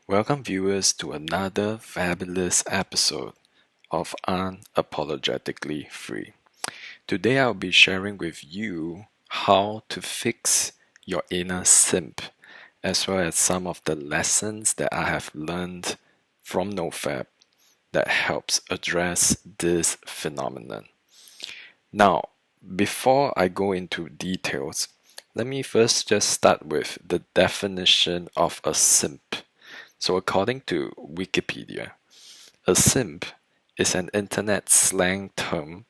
Welcome viewers to another fabulous episode of Unapologetically Free. Today I'll be sharing with you how to fix your inner simp, as well as some of the lessons that I have learned from NoFap that helps address this phenomenon. Now, before I go into details, let me first just start with the definition of a simp. So according to Wikipedia, a simp is an internet slang term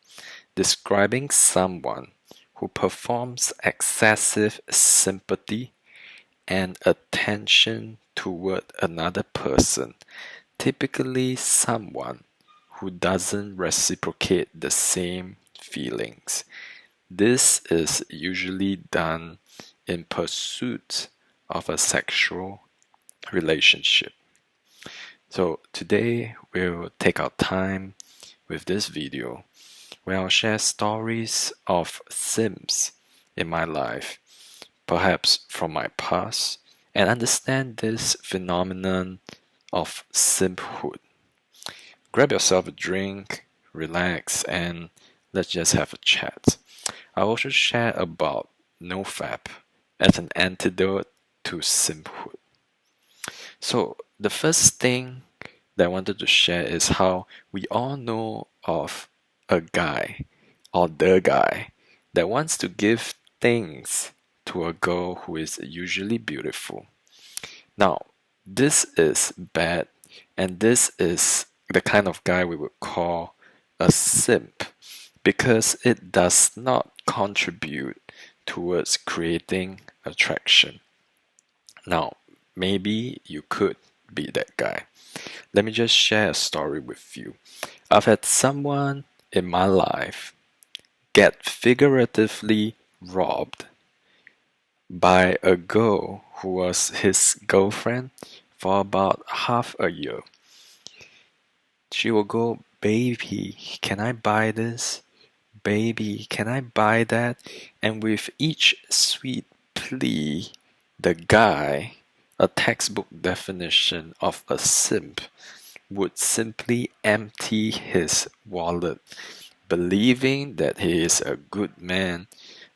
describing someone who performs excessive sympathy and attention toward another person, typically someone who doesn't reciprocate the same feelings. This is usually done in pursuit of a sexual relationship. So today we'll take our time with this video where I'll share stories of simps in my life, perhaps from my past, and understand this phenomenon of simphood. Grab yourself a drink, relax, and let's just have a chat. I'll also share about NoFap as an antidote to simphood. So the first thing that I wanted to share is how we all know of a guy or the guy that wants to give things to a girl who is usually beautiful. Now, this is bad, and this is the kind of guy we would call a simp because it does not contribute towards creating attraction. Now, maybe you could be that guy. Let me just share a story with you. I've had someone in my life get figuratively robbed by a girl who was his girlfriend for about half a year. She will go, "Baby, can I buy this? Baby, can I buy that?" And with each sweet plea, the guy, a textbook definition of a simp, would simply empty his wallet, believing that he is a good man,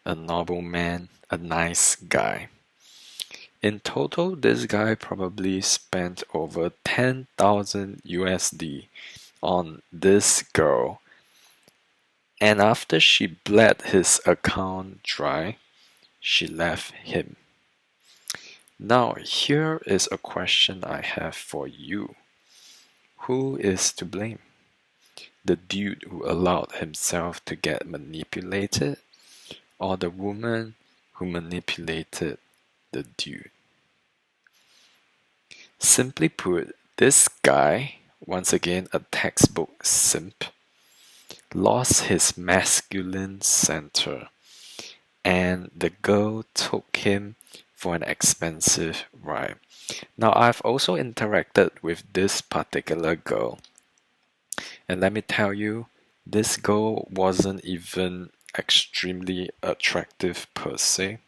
a noble man, a nice guy. In total, this guy probably spent over 10,000 USD on this girl, and after she bled his account dry, she left him. Now, here is a question I have for you. Who is to blame? The dude who allowed himself to get manipulated, or the woman who manipulated the dude? Simply put, this guy, once again a textbook simp, lost his masculine center, and the girl took him for an expensive ride. Now, I've also interacted with this particular girl, and let me tell you, this girl wasn't even extremely attractive per se.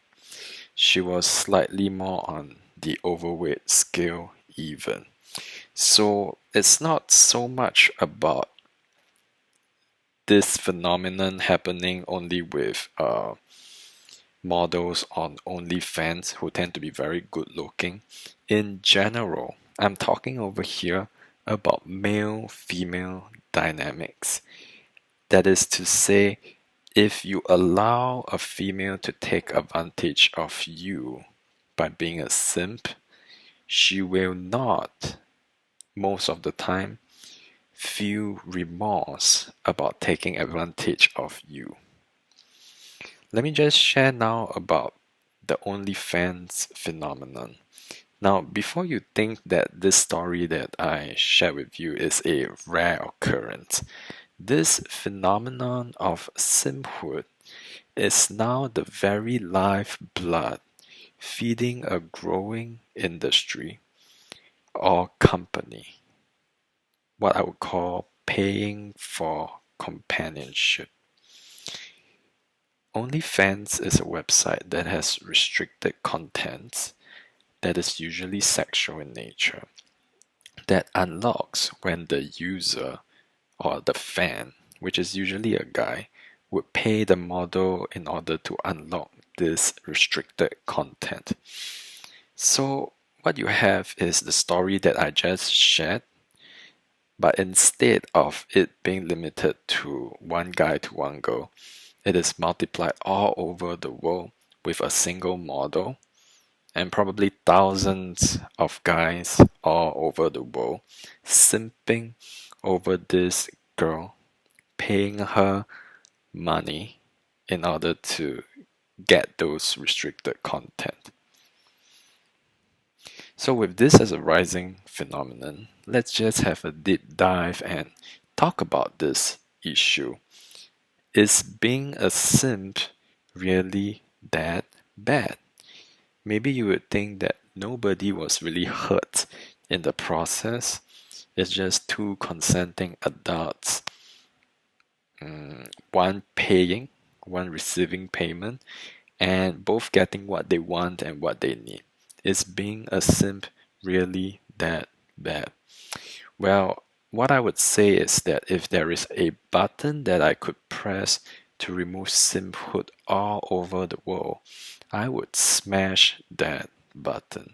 She was slightly more on the overweight scale even. So it's not so much about this phenomenon happening only with models on OnlyFans who tend to be very good looking. In general, I'm talking over here about male-female dynamics. That is to say, if you allow a female to take advantage of you by being a simp, she will not, most of the time, feel remorse about taking advantage of you. Let me just share now about the OnlyFans phenomenon. Now, before you think that this story that I share with you is a rare occurrence, this phenomenon of simphood is now the very lifeblood feeding a growing industry or company, what I would call paying for companionship. OnlyFans is a website that has restricted contents that is usually sexual in nature. that unlocks when the user or the fan, which is usually a guy, would pay the model in order to unlock this restricted content. So what you have is the story that I just shared, but instead of it being limited to one guy to one girl, it is multiplied all over the world with a single model and probably thousands of guys all over the world simping over this girl, paying her money in order to get those restricted content. So with this as a rising phenomenon, let's just have a deep dive and talk about this issue. Is being a simp really that bad? Maybe you would think that nobody was really hurt in the process. It's just two consenting adults, one paying, one receiving payment, and both getting what they want and what they need. Is being a simp really that bad? Well, what I would say is that if there is a button that I could press to remove simphood all over the world, I would smash that button.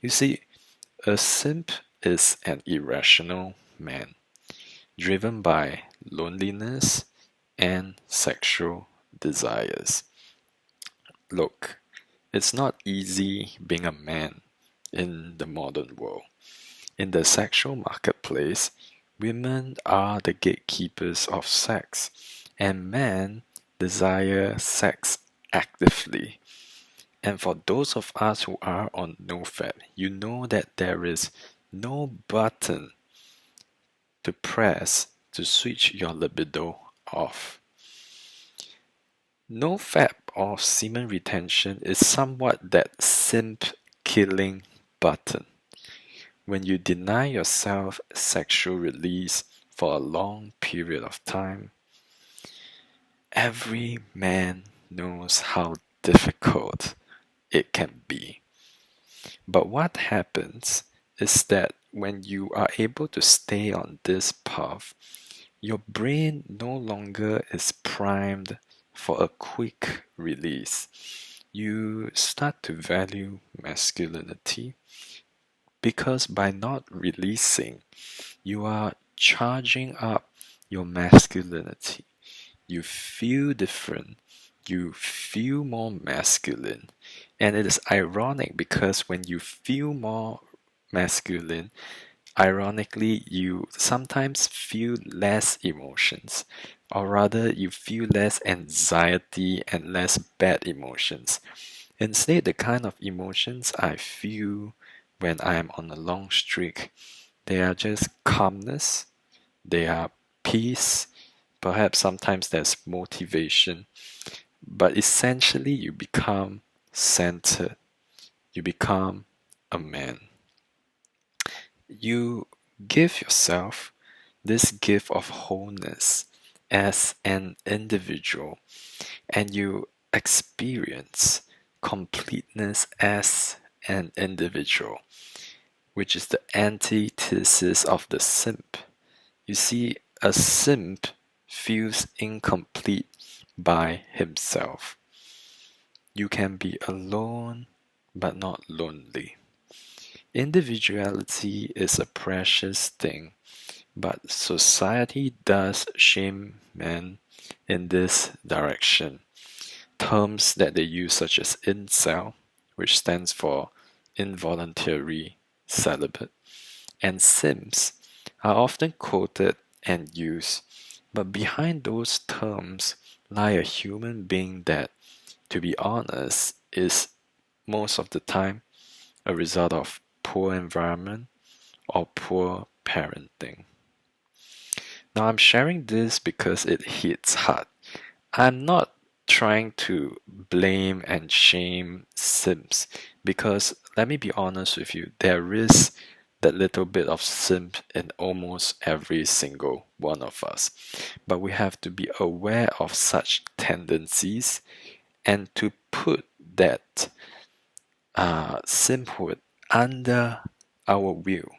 You see, a simp is an irrational man, driven by loneliness and sexual desires. Look, it's not easy being a man in the modern world. In the sexual marketplace, women are the gatekeepers of sex, and men desire sex actively. And for those of us who are on NoFap, you know that there is no button to press to switch your libido off. NoFap or semen retention is somewhat that simp killing button. When you deny yourself sexual release for a long period of time, every man knows how difficult it can be. But what happens is that when you are able to stay on this path, your brain no longer is primed for a quick release. You start to value masculinity because by not releasing, you are charging up your masculinity. You feel different. You feel more masculine. And it is ironic because when you feel more masculine, ironically, you sometimes feel less emotions, or rather, you feel less anxiety and less bad emotions. Instead, the kind of emotions I feel when I am on a long streak, they are just calmness, they are peace, perhaps sometimes there's motivation, but essentially you become centered, you become a man. You give yourself this gift of wholeness as an individual, and you experience completeness as an individual, which is the antithesis of the simp. You see, a simp feels incomplete by himself. You can be alone but not lonely. Individuality is a precious thing, but society does shame men in this direction. Terms that they use, such as incel, which stands for involuntary celibate, and simps, are often quoted and used, but behind those terms lie a human being that, to be honest, is most of the time a result of poor environment or poor parenting. Now, I'm sharing this because it hits hard. I'm not trying to blame and shame simps because, let me be honest with you, there is that little bit of simp in almost every single one of us. But we have to be aware of such tendencies and to put that simphood under our will.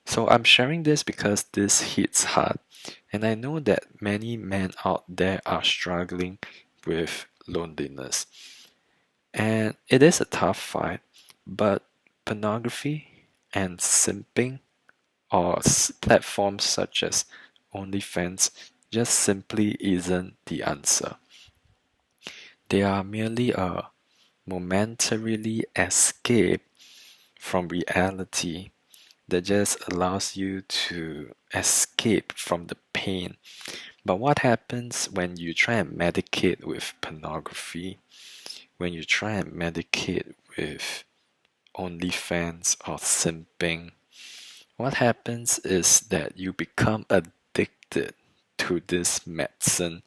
So I'm sharing this because this hits hard, and I know that many men out there are struggling with loneliness. And it is a tough fight, but pornography and simping or platforms such as OnlyFans just simply isn't the answer. They are merely a momentarily escape from reality that just allows you to escape from the pain. But what happens when you try and medicate with pornography, when you try and medicate with OnlyFans or simping? What happens is that you become addicted to this medicine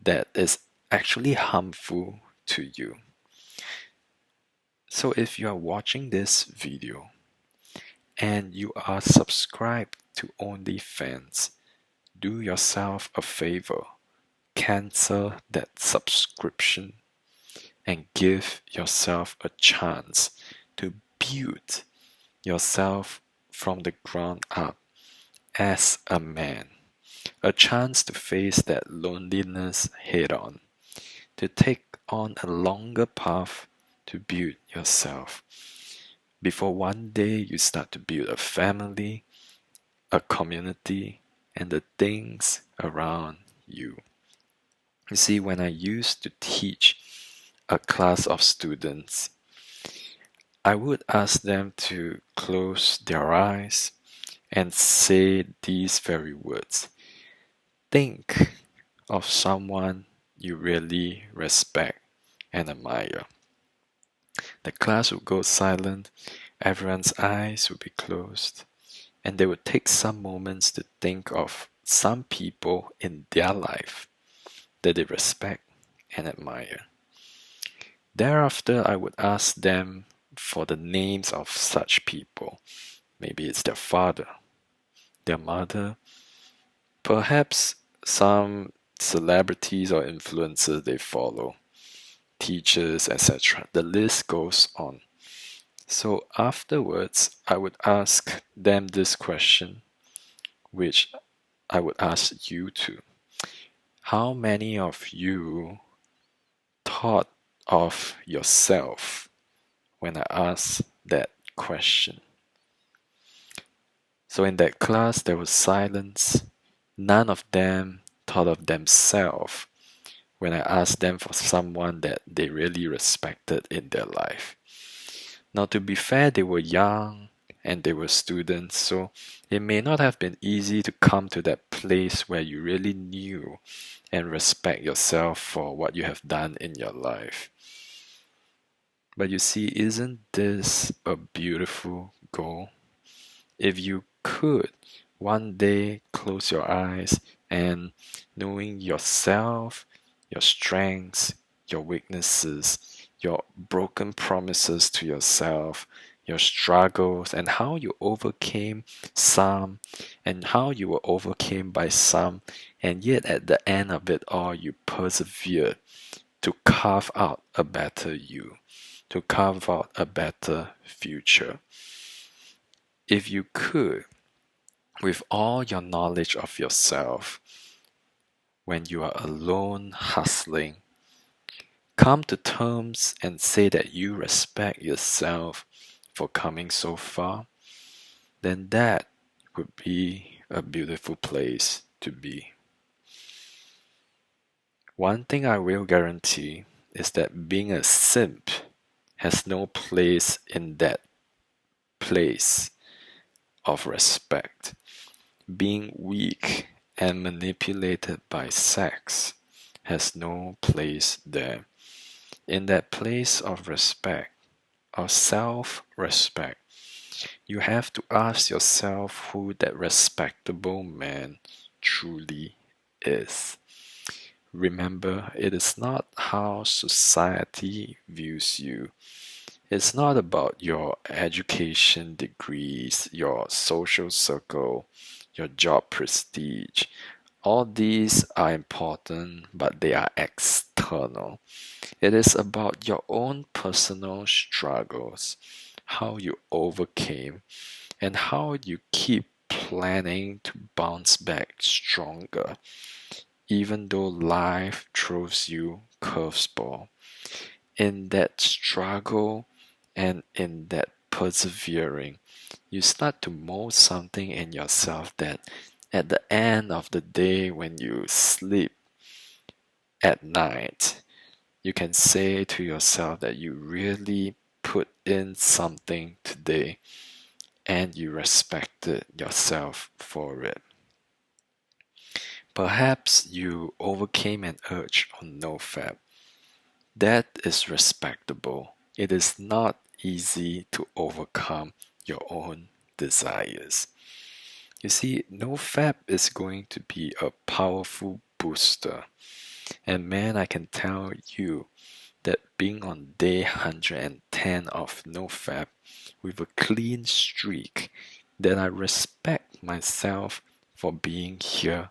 that is actually harmful to you. So if you are watching this video and you are subscribed to OnlyFans, do yourself a favor, cancel that subscription and give yourself a chance to build yourself from the ground up as a man. A chance to face that loneliness head on, to take on a longer path to build yourself. Before one day you start to build a family, a community, and the things around you. You see, when I used to teach a class of students, I would ask them to close their eyes and say these very words. Think of someone you really respect and admire. The class would go silent, everyone's eyes would be closed, and they would take some moments to think of some people in their life that they respect and admire. Thereafter, I would ask them for the names of such people. Maybe it's their father, their mother, perhaps some celebrities or influencers they follow, teachers, etc. The list goes on. So afterwards, I would ask them this question, which I would ask you too. How many of you thought of yourself when I asked that question? So in that class, there was silence. None of them thought of themselves when I asked them for someone that they really respected in their life. Now, to be fair, they were young and they were students, so it may not have been easy to come to that place where you really knew and respect yourself for what you have done in your life. But you see, isn't this a beautiful goal? If you could one day close your eyes and knowing yourself, your strengths, your weaknesses, your broken promises to yourself, your struggles, and how you overcame some, and how you were overcame by some, and yet at the end of it all, you persevered to carve out a better you, to carve out a better future. If you could, with all your knowledge of yourself, when you are alone hustling, come to terms and say that you respect yourself for coming so far, then that would be a beautiful place to be. One thing I will guarantee is that being a simp has no place in that place of respect. Being weak and manipulated by sex has no place there. In that place of respect, of self-respect, you have to ask yourself who that respectable man truly is. Remember, it is not how society views you. It's not about your education degrees, your social circle, your job prestige. All these are important, but they are external. It is about your own personal struggles, how you overcame, and how you keep planning to bounce back stronger, even though life throws you curveball. In that struggle and in that persevering, you start to mold something in yourself that at the end of the day, when you sleep at night, you can say to yourself that you really put in something today and you respected yourself for it. Perhaps you overcame an urge on NoFap. That is respectable. It is not easy to overcome your own desires. You see, NoFap is going to be a powerful booster. And man, I can tell you that being on day 110 of NoFap with a clean streak, that I respect myself for being here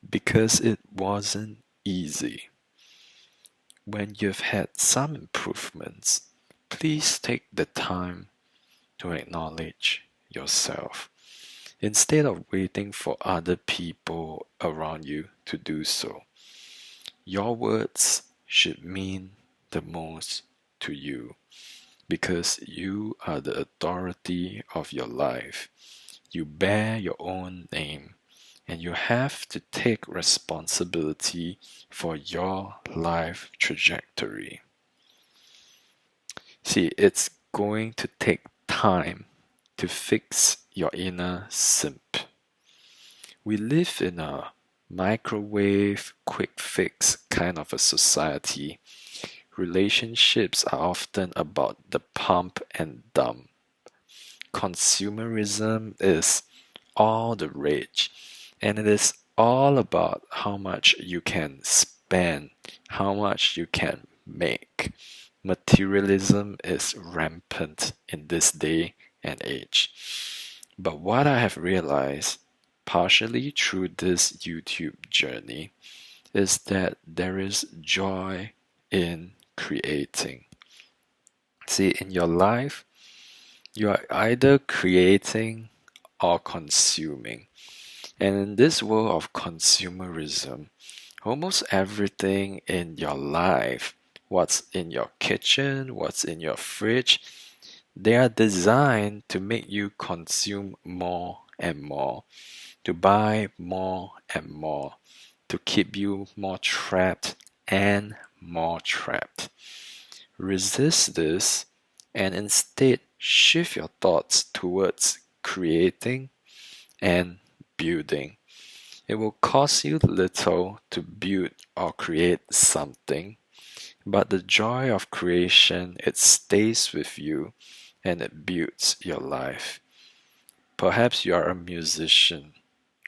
because it wasn't easy. When you've had some improvements, please take the time to acknowledge yourself instead of waiting for other people around you to do so. Your words should mean the most to you because you are the authority of your life. You bear your own name and you have to take responsibility for your life trajectory. See, it's going to take time to fix your inner simp. We live in a microwave, quick fix kind of a society. Relationships are often about the pump and dump. Consumerism is all the rage, and it is all about how much you can spend, how much you can make. Materialism is rampant in this day and age. But what I have realized, partially through this YouTube journey, is that there is joy in creating. See, in your life, you are either creating or consuming. And in this world of consumerism, almost everything in your life, what's in your kitchen, what's in your fridge, they are designed to make you consume more and more, to buy more and more, to keep you more trapped and more trapped. Resist this and instead shift your thoughts towards creating and building. It will cost you little to build or create something, but the joy of creation, it stays with you and it builds your life. Perhaps you are a musician.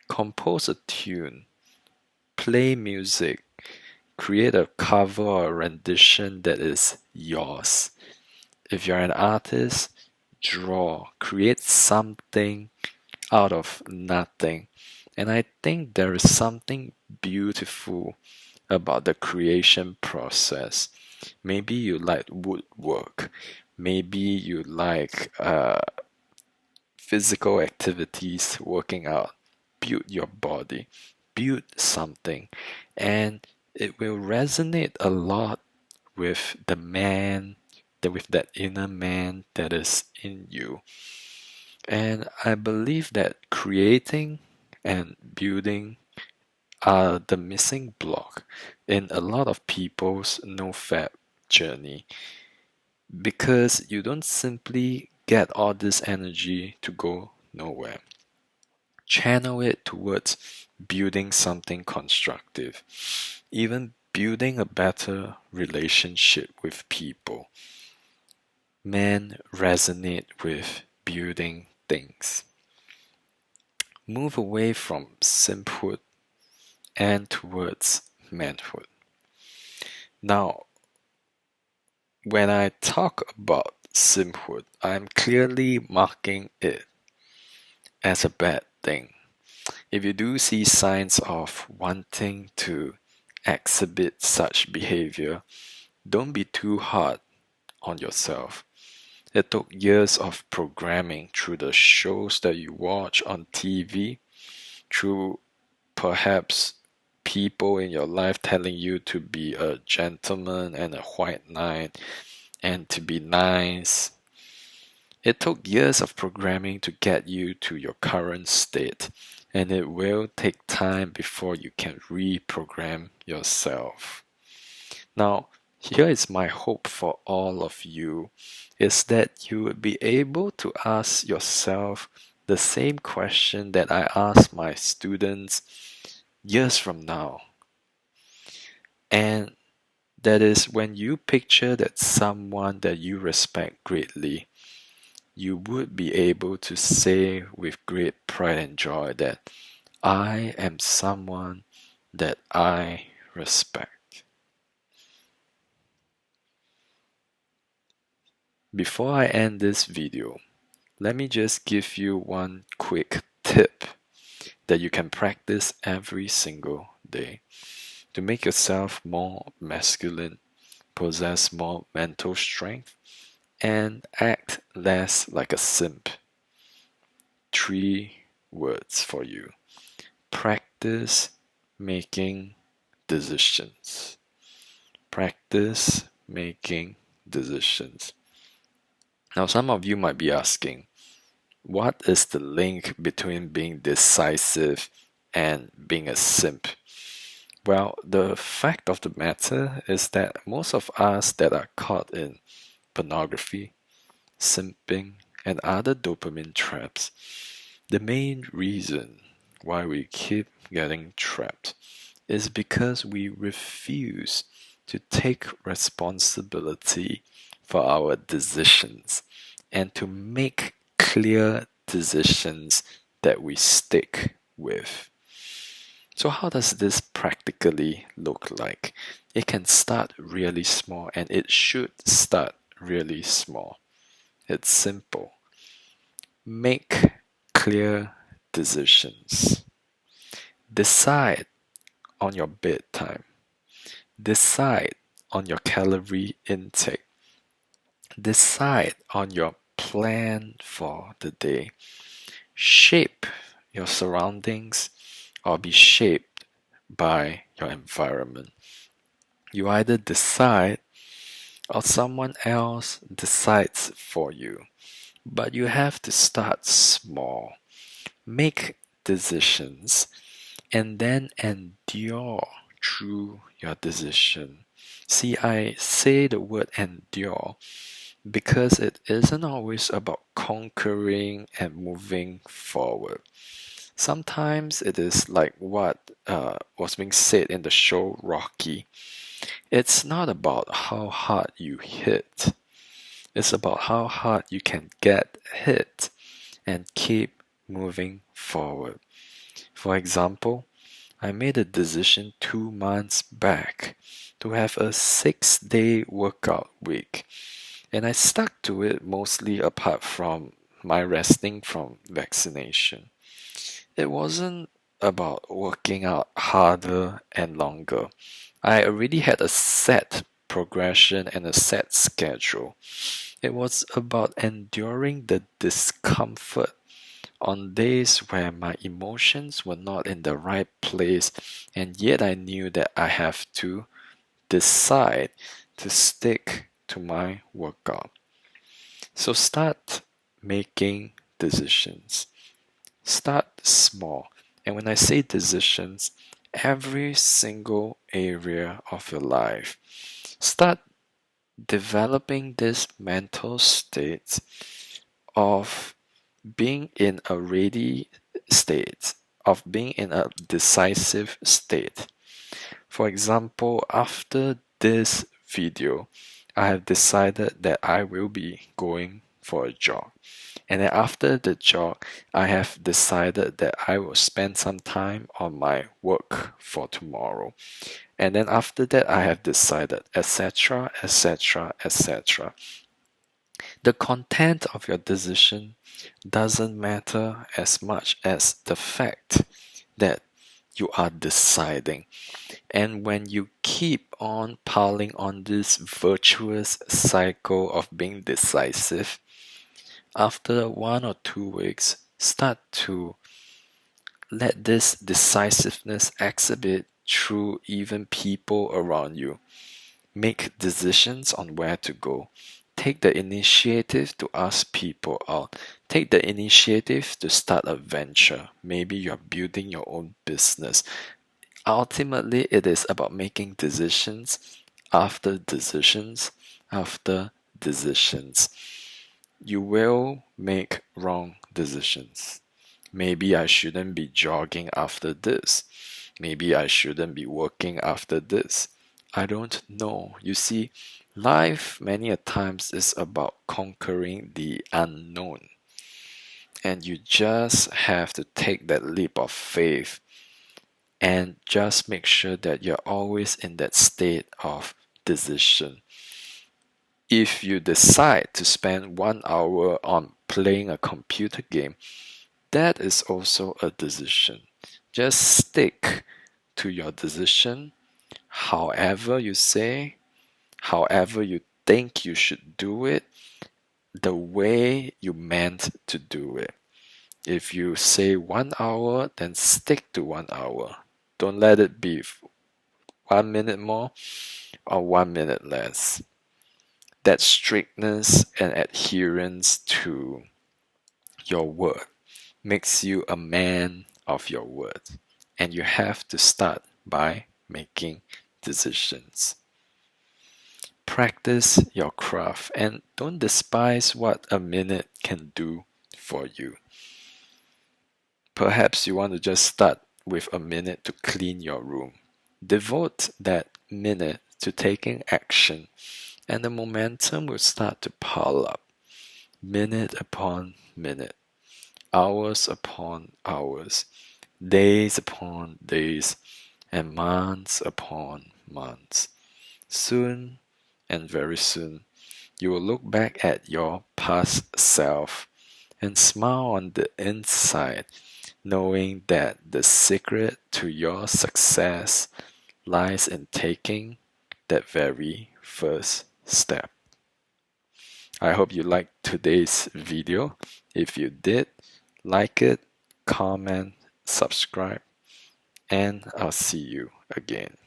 Compose a tune, play music, create a cover or a rendition that is yours. If you're an artist, draw, create something out of nothing. And I think there is something beautiful about the creation process. Maybe you like woodwork. Maybe you like physical activities, working out. Build your body. Build something. And it will resonate a lot with the man, with that inner man that is in you. And I believe that creating and building are the missing block in a lot of people's NoFap journey, because you don't simply get all this energy to go nowhere. Channel it towards building something constructive, even building a better relationship with people. Men resonate with building things. Move away from simphood and towards manhood. Now, when I talk about simphood, I'm clearly marking it as a bad thing. If you do see signs of wanting to exhibit such behavior, don't be too hard on yourself. It took years of programming through the shows that you watch on TV, through perhaps people in your life telling you to be a gentleman and a white knight and to be nice. It took years of programming to get you to your current state, and it will take time before you can reprogram yourself. Now, here is my hope for all of you, is that you would be able to ask yourself the same question that I ask my students years from now. And that is, when you picture that someone that you respect greatly, you would be able to say with great pride and joy that I am someone that I respect. Before I end this video, let me just give you one quick tip that you can practice every single day to make yourself more masculine, possess more mental strength, and act less like a simp. 3 words for you. Practice making decisions. Practice making decisions. Now, some of you might be asking, what is the link between being decisive and being a simp? Well, the fact of the matter is that most of us that are caught in pornography, simping, and other dopamine traps, the main reason why we keep getting trapped is because we refuse to take responsibility for our decisions and to make clear decisions that we stick with. So how does this practically look like? It can start really small, and it should start really small. It's simple. Make clear decisions. Decide on your bedtime. Decide on your calorie intake. Decide on your plan for the day. Shape your surroundings or be shaped by your environment. You either decide or someone else decides for you. But you have to start small. Make decisions and then endure through your decision. See, I say the word endure because it isn't always about conquering and moving forward. Sometimes it is like what was being said in the show Rocky. It's not about how hard you hit. It's about how hard you can get hit and keep moving forward. For example, I made a decision 2 months back to have a 6-day workout week, and I stuck to it mostly apart from my resting from vaccination. It wasn't about working out harder and longer. I already had a set progression and a set schedule. It was about enduring the discomfort on days where my emotions were not in the right place, and yet I knew that I have to decide to stick to my workout. So start making decisions. Start small. And when I say decisions, every single area of your life. Start developing this mental state of being in a ready state, of being in a decisive state. For example, after this video, I have decided that I will be going for a jog. And then after the jog, I have decided that I will spend some time on my work for tomorrow. And then after that, I have decided, etc., etc., etc. The content of your decision doesn't matter as much as the fact that you are deciding. And when you keep on piling on this virtuous cycle of being decisive, After 1 or 2 weeks, start to let this decisiveness exhibit through even people around you. Make decisions on where to go. Take the initiative to ask people out. Take the initiative to start a venture. Maybe you're building your own business. Ultimately, it is about making decisions after decisions after decisions. You will make wrong decisions. Maybe I shouldn't be jogging after this. Maybe I shouldn't be working after this. I don't know. You see, life many a times is about conquering the unknown. And you just have to take that leap of faith and just make sure that you're always in that state of decision. If you decide to spend 1 hour on playing a computer game, that is also a decision. Just stick to your decision, however you say, however you think you should do it, the way you meant to do it. If you say 1 hour, then stick to 1 hour. Don't let it be 1 minute more or 1 minute less. That strictness and adherence to your word makes you a man of your word. And you have to start by making decisions. Practice your craft and don't despise what a minute can do for you. Perhaps you want to just start with a minute to clean your room. Devote that minute to taking action, and the momentum will start to pile up, minute upon minute, hours upon hours, days upon days, and months upon months. Soon, and very soon, you will look back at your past self and smile on the inside, knowing that the secret to your success lies in taking that very first step. I hope you liked today's video. If you did, like it, comment, subscribe, and I'll see you again.